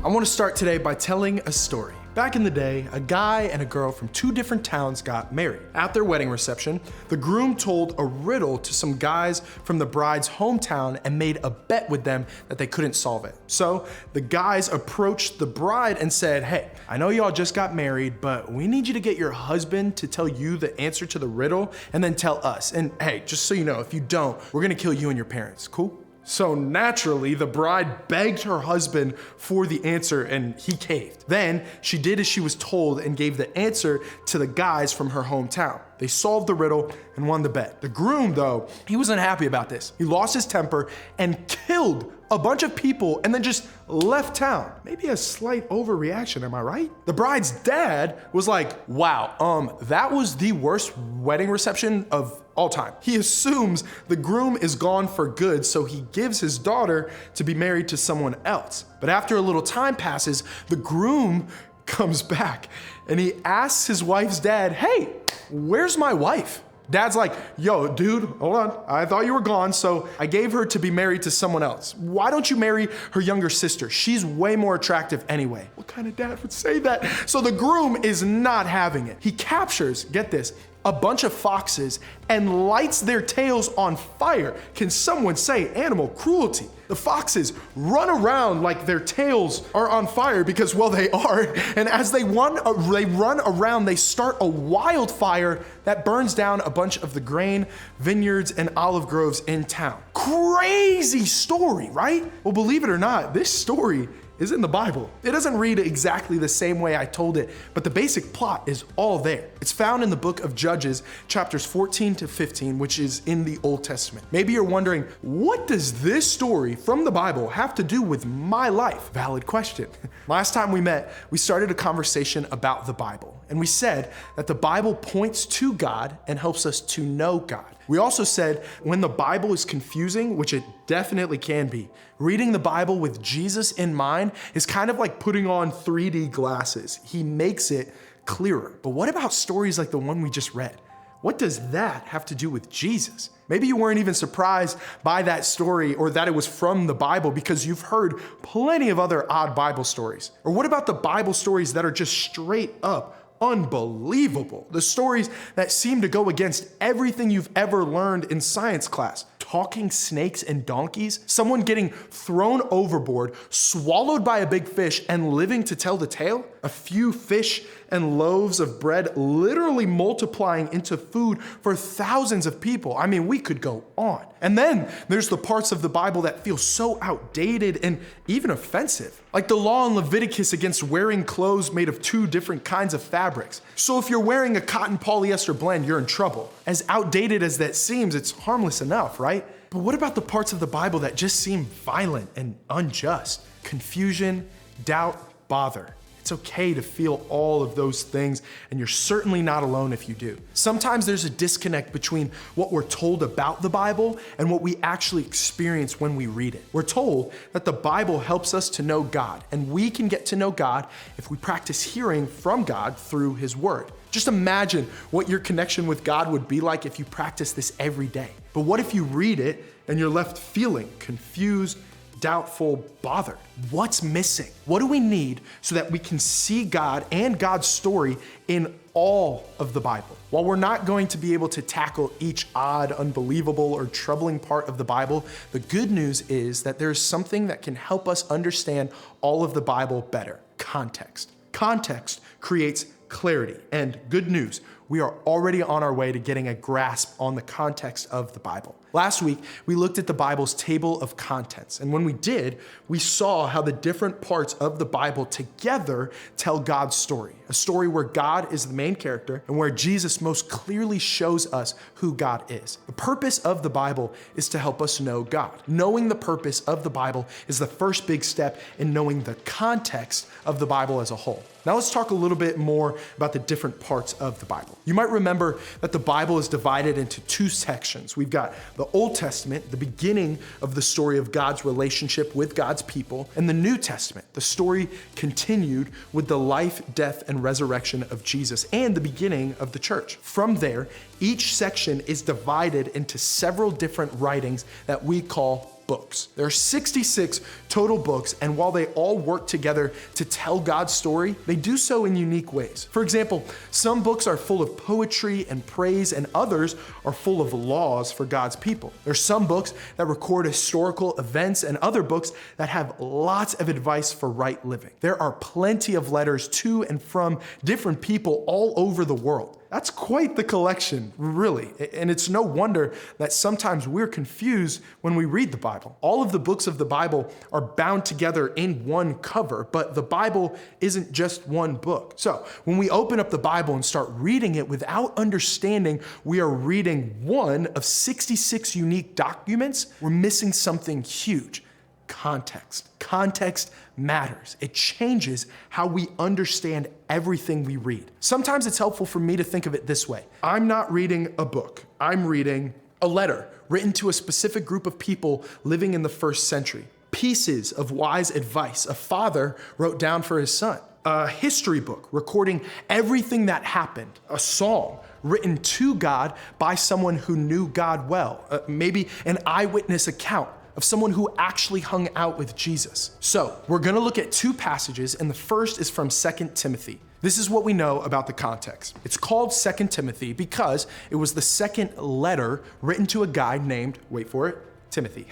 I want to start today by telling a story. Back in the day, a guy and a girl from two different towns got married. At their wedding reception, the groom told a riddle to some guys from the bride's hometown and made a bet with them that they couldn't solve it. So the guys approached the bride and said, "Hey, I know y'all just got married, but we need you to get your husband to tell you the answer to the riddle and then tell us. And hey, just so you know, if you don't, we're gonna kill you and your parents, cool?" So naturally, the bride begged her husband for the answer and he caved. Then she did as she was told and gave the answer to the guys from her hometown. They solved the riddle and won the bet. The groom, though, he wasn't happy about this. He lost his temper and killed a bunch of people and then just left town. Maybe a slight overreaction, am I right? The bride's dad was like, wow, that was the worst wedding reception of all time. He assumes the groom is gone for good, so he gives his daughter to be married to someone else. But after a little time passes, the groom comes back and he asks his wife's dad, "Hey, where's my wife?" Dad's like, "Yo, dude, hold on. I thought you were gone, so I gave her to be married to someone else. Why don't you marry her younger sister? She's way more attractive anyway." What kind of dad would say that? So the groom is not having it. He captures, get this, a bunch of foxes and lights their tails on fire. Can someone say animal cruelty? The foxes run around like their tails are on fire because, well, they are. And as they run around, they start a wildfire that burns down a bunch of the grain, vineyards, and olive groves in town. Crazy story, right? Well, believe it or not, this story is in the Bible. It doesn't read exactly the same way I told it, but the basic plot is all there. It's found in the book of Judges, chapters 14 to 15, which is in the Old Testament. Maybe you're wondering, what does this story from the Bible have to do with my life? Valid question. Last time we met, we started a conversation about the Bible, and we said that the Bible points to God and helps us to know God. We also said when the Bible is confusing, which it definitely can be, reading the Bible with Jesus in mind is kind of like putting on 3D glasses. He makes it clearer. But what about stories like the one we just read? What does that have to do with Jesus? Maybe you weren't even surprised by that story or that it was from the Bible because you've heard plenty of other odd Bible stories. Or what about the Bible stories that are just straight up unbelievable? The stories that seem to go against everything you've ever learned in science class. Talking snakes and donkeys, someone getting thrown overboard, swallowed by a big fish and living to tell the tale, a few fish and loaves of bread literally multiplying into food for thousands of people. I mean, we could go on. And then there's the parts of the Bible that feel so outdated and even offensive, like the law in Leviticus against wearing clothes made of two different kinds of fabrics. So if you're wearing a cotton polyester blend, you're in trouble. As outdated as that seems, it's harmless enough, right? But what about the parts of the Bible that just seem violent and unjust? Confusion, doubt, bother. It's okay to feel all of those things, and you're certainly not alone if you do. Sometimes there's a disconnect between what we're told about the Bible and what we actually experience when we read it. We're told that the Bible helps us to know God, and we can get to know God if we practice hearing from God through His Word. Just imagine what your connection with God would be like if you practice this every day. But what if you read it and you're left feeling confused, doubtful, bothered? What's missing? What do we need so that we can see God and God's story in all of the Bible? While we're not going to be able to tackle each odd, unbelievable, or troubling part of the Bible, the good news is that there's something that can help us understand all of the Bible better: context. Context creates clarity. And good news, we are already on our way to getting a grasp on the context of the Bible. Last week, we looked at the Bible's table of contents. And when we did, we saw how the different parts of the Bible together tell God's story. A story where God is the main character and where Jesus most clearly shows us who God is. The purpose of the Bible is to help us know God. Knowing the purpose of the Bible is the first big step in knowing the context of the Bible as a whole. Now let's talk a little bit more about the different parts of the Bible. You might remember that the Bible is divided into two sections. We've got the Old Testament, the beginning of the story of God's relationship with God's people, and the New Testament, the story continued with the life, death, and resurrection of Jesus and the beginning of the church. From there, each section is divided into several different writings that we call books. There are 66 total books, and while they all work together to tell God's story, they do so in unique ways. For example, some books are full of poetry and praise, and others are full of laws for God's people. There's some books that record historical events, and other books that have lots of advice for right living. There are plenty of letters to and from different people all over the world. That's quite the collection, really. And it's no wonder that sometimes we're confused when we read the Bible. All of the books of the Bible are bound together in one cover, but the Bible isn't just one book. So when we open up the Bible and start reading it without understanding we are reading one of 66 unique documents, we're missing something huge. Context. Context matters. It changes how we understand everything we read. Sometimes it's helpful for me to think of it this way. I'm not reading a book. I'm reading a letter written to a specific group of people living in the first century. Pieces of wise advice a father wrote down for his son. A history book recording everything that happened. A song written to God by someone who knew God well. Maybe an eyewitness account of someone who actually hung out with Jesus. So we're gonna look at two passages, and the first is from 2 Timothy. This is what we know about the context. It's called 2 Timothy because it was the second letter written to a guy named, wait for it, Timothy.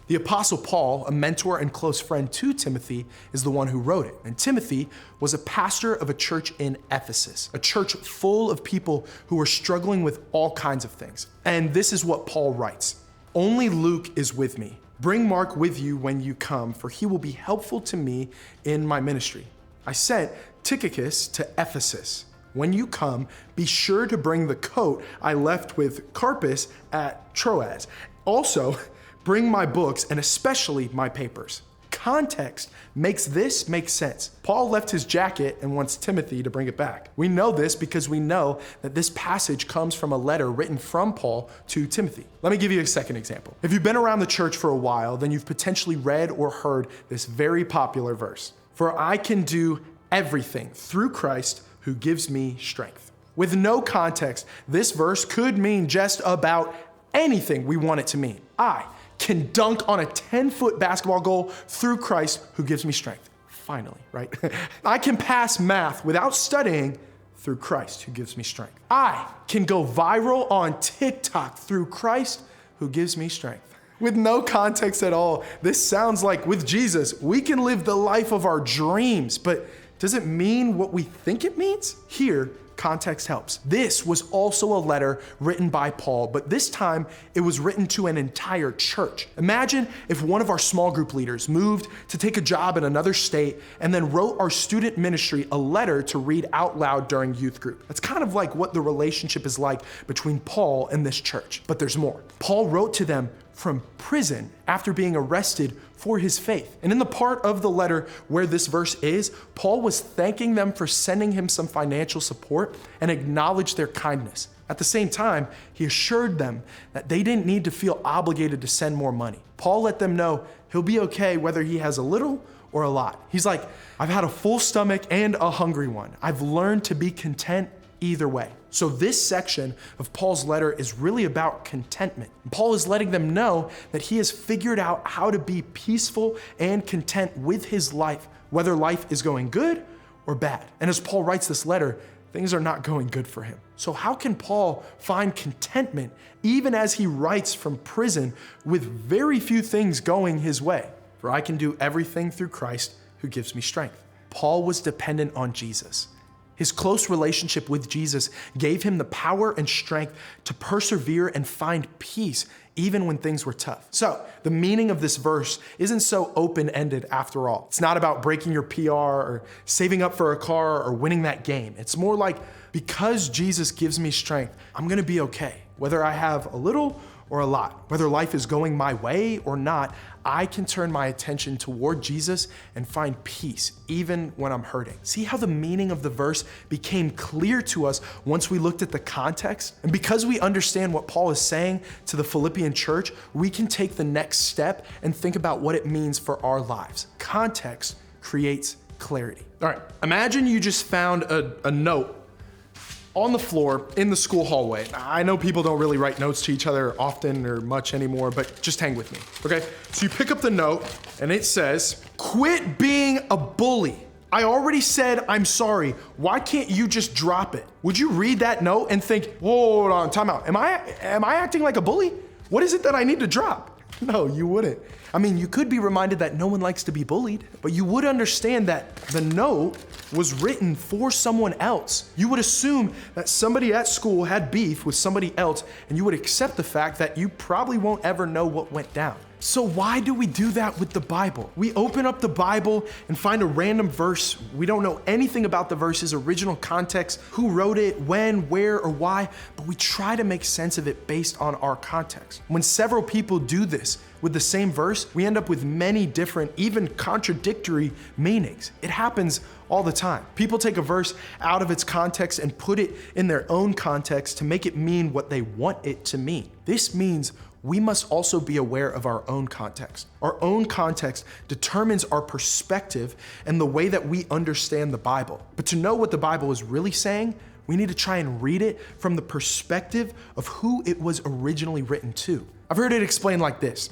The Apostle Paul, a mentor and close friend to Timothy, is the one who wrote it. And Timothy was a pastor of a church in Ephesus, a church full of people who were struggling with all kinds of things. And this is what Paul writes. Only Luke is with me. Bring Mark with you when you come, for he will be helpful to me in my ministry. I sent Tychicus to Ephesus. When you come, be sure to bring the coat I left with Carpus at Troas. Also, bring my books and especially my papers. Context makes this make sense. Paul left his jacket and wants Timothy to bring it back. We know this because we know that this passage comes from a letter written from Paul to Timothy. Let me give you a second example. If you've been around the church for a while, then you've potentially read or heard this very popular verse. For I can do everything through Christ who gives me strength. With no context, this verse could mean just about anything we want it to mean. I can dunk on a 10-foot basketball goal through Christ who gives me strength. Finally, right? I can pass math without studying through Christ who gives me strength. I can go viral on TikTok through Christ who gives me strength. With no context at all, this sounds like with Jesus, we can live the life of our dreams, but does it mean what we think it means? Here, context helps. This was also a letter written by Paul, but this time it was written to an entire church. Imagine if one of our small group leaders moved to take a job in another state and then wrote our student ministry a letter to read out loud during youth group. That's kind of like what the relationship is like between Paul and this church, but there's more. Paul wrote to them from prison after being arrested for his faith. And in the part of the letter where this verse is, Paul was thanking them for sending him some financial support and acknowledged their kindness. At the same time, he assured them that they didn't need to feel obligated to send more money. Paul let them know he'll be okay whether he has a little or a lot. He's like, I've had a full stomach and a hungry one. I've learned to be content either way. So this section of Paul's letter is really about contentment. Paul is letting them know that he has figured out how to be peaceful and content with his life, whether life is going good or bad. And as Paul writes this letter, things are not going good for him. So how can Paul find contentment even as he writes from prison with very few things going his way? For I can do everything through Christ who gives me strength. Paul was dependent on Jesus. His close relationship with Jesus gave him the power and strength to persevere and find peace even when things were tough. So the meaning of this verse isn't so open-ended after all. It's not about breaking your PR or saving up for a car or winning that game. It's more like, because Jesus gives me strength, I'm gonna be okay. Whether I have a little or a lot, whether life is going my way or not, I can turn my attention toward Jesus and find peace even when I'm hurting. See how the meaning of the verse became clear to us once we looked at the context? And because we understand what Paul is saying to the Philippian church, we can take the next step and think about what it means for our lives. Context creates clarity. All right, imagine you just found a note on the floor in the school hallway. I know people don't really write notes to each other often or much anymore, but just hang with me, okay? So you pick up the note and it says, "Quit being a bully. I already said I'm sorry. Why can't you just drop it?" Would you read that note and think, hold on, time out. Am I acting like a bully? What is it that I need to drop? No, you wouldn't. I mean, you could be reminded that no one likes to be bullied, but you would understand that the note was written for someone else. You would assume that somebody at school had beef with somebody else, and you would accept the fact that you probably won't ever know what went down. So why do we do that with the Bible? We open up the Bible and find a random verse. We don't know anything about the verse's original context, who wrote it, when, where, or why, but we try to make sense of it based on our context. When several people do this with the same verse, we end up with many different, even contradictory meanings. It happens all the time. People take a verse out of its context and put it in their own context to make it mean what they want it to mean. This means we must also be aware of our own context. Our own context determines our perspective and the way that we understand the Bible. But to know what the Bible is really saying, we need to try and read it from the perspective of who it was originally written to. I've heard it explained like this.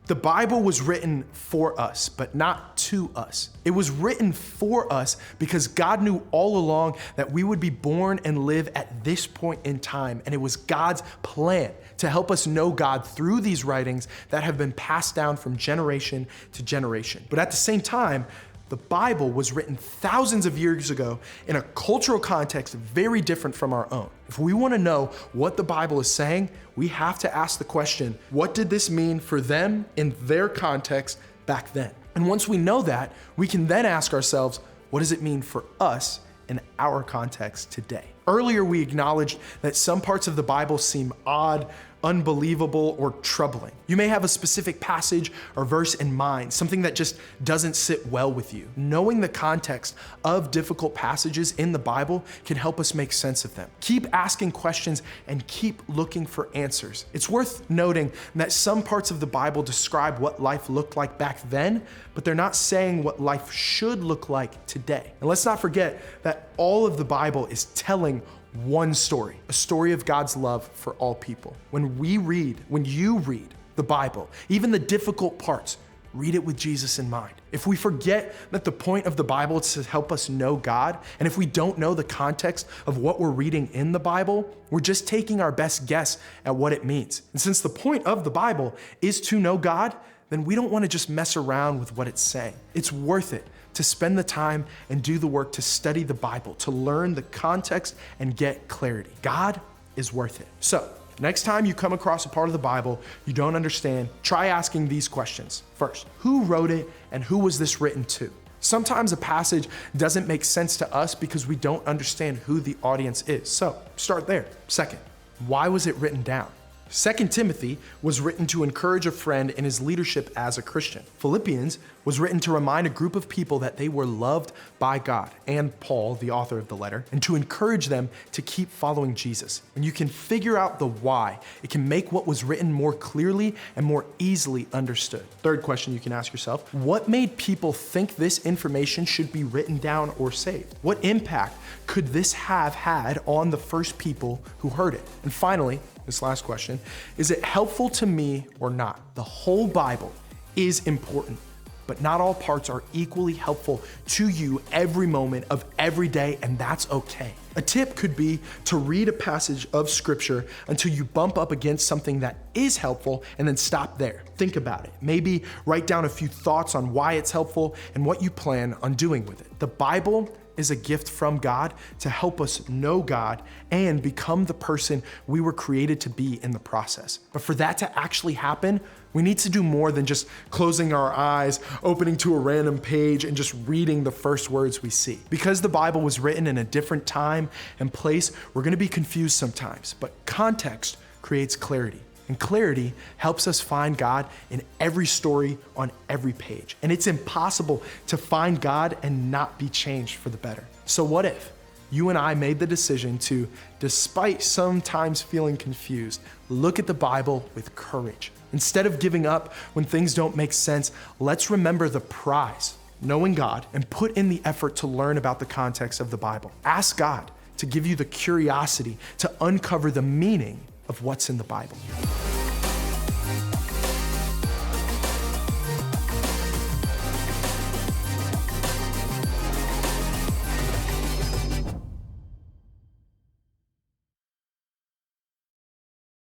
The Bible was written for us, but not to us. It was written for us because God knew all along that we would be born and live at this point in time, and it was God's plan to help us know God through these writings that have been passed down from generation to generation. But at the same time, the Bible was written thousands of years ago in a cultural context very different from our own. If we want to know what the Bible is saying, we have to ask the question, what did this mean for them in their context back then? And once we know that, we can then ask ourselves, what does it mean for us in our context today? Earlier, we acknowledged that some parts of the Bible seem odd, unbelievable, or troubling. You may have a specific passage or verse in mind, something that just doesn't sit well with you. Knowing the context of difficult passages in the Bible can help us make sense of them. Keep asking questions and keep looking for answers. It's worth noting that some parts of the Bible describe what life looked like back then, but they're not saying what life should look like today. And let's not forget that all of the Bible is telling one story, a story of God's love for all people. When you read the Bible, even the difficult parts, read it with Jesus in mind. If we forget that the point of the Bible is to help us know God, and if we don't know the context of what we're reading in the Bible, we're just taking our best guess at what it means. And since the point of the Bible is to know God, then we don't want to just mess around with what it's saying. It's worth it to spend the time and do the work to study the Bible, to learn the context and get clarity. God is worth it. So, next time you come across a part of the Bible you don't understand, try asking these questions. First, who wrote it and who was this written to? Sometimes a passage doesn't make sense to us because we don't understand who the audience is. So, start there. Second, why was it written down? 2 Timothy was written to encourage a friend in his leadership as a Christian. Philippians was written to remind a group of people that they were loved by God and Paul, the author of the letter, and to encourage them to keep following Jesus. When you can figure out the why, it can make what was written more clearly and more easily understood. Third question you can ask yourself, what made people think this information should be written down or saved? What impact could this have had on the first people who heard it? And finally, this last question, is it helpful to me or not? The whole Bible is important, but not all parts are equally helpful to you every moment of every day, and that's okay. A tip could be to read a passage of scripture until you bump up against something that is helpful and then stop there. Think about it. Maybe write down a few thoughts on why it's helpful and what you plan on doing with it. The Bible is a gift from God to help us know God and become the person we were created to be in the process. But for that to actually happen, we need to do more than just closing our eyes, opening to a random page, and just reading the first words we see. Because the Bible was written in a different time and place, we're gonna be confused sometimes, but context creates clarity. And clarity helps us find God in every story on every page. And it's impossible to find God and not be changed for the better. So what if you and I made the decision to, despite sometimes feeling confused, look at the Bible with courage? Instead of giving up when things don't make sense, let's remember the prize, knowing God, and put in the effort to learn about the context of the Bible. Ask God to give you the curiosity to uncover the meaning of what's in the Bible.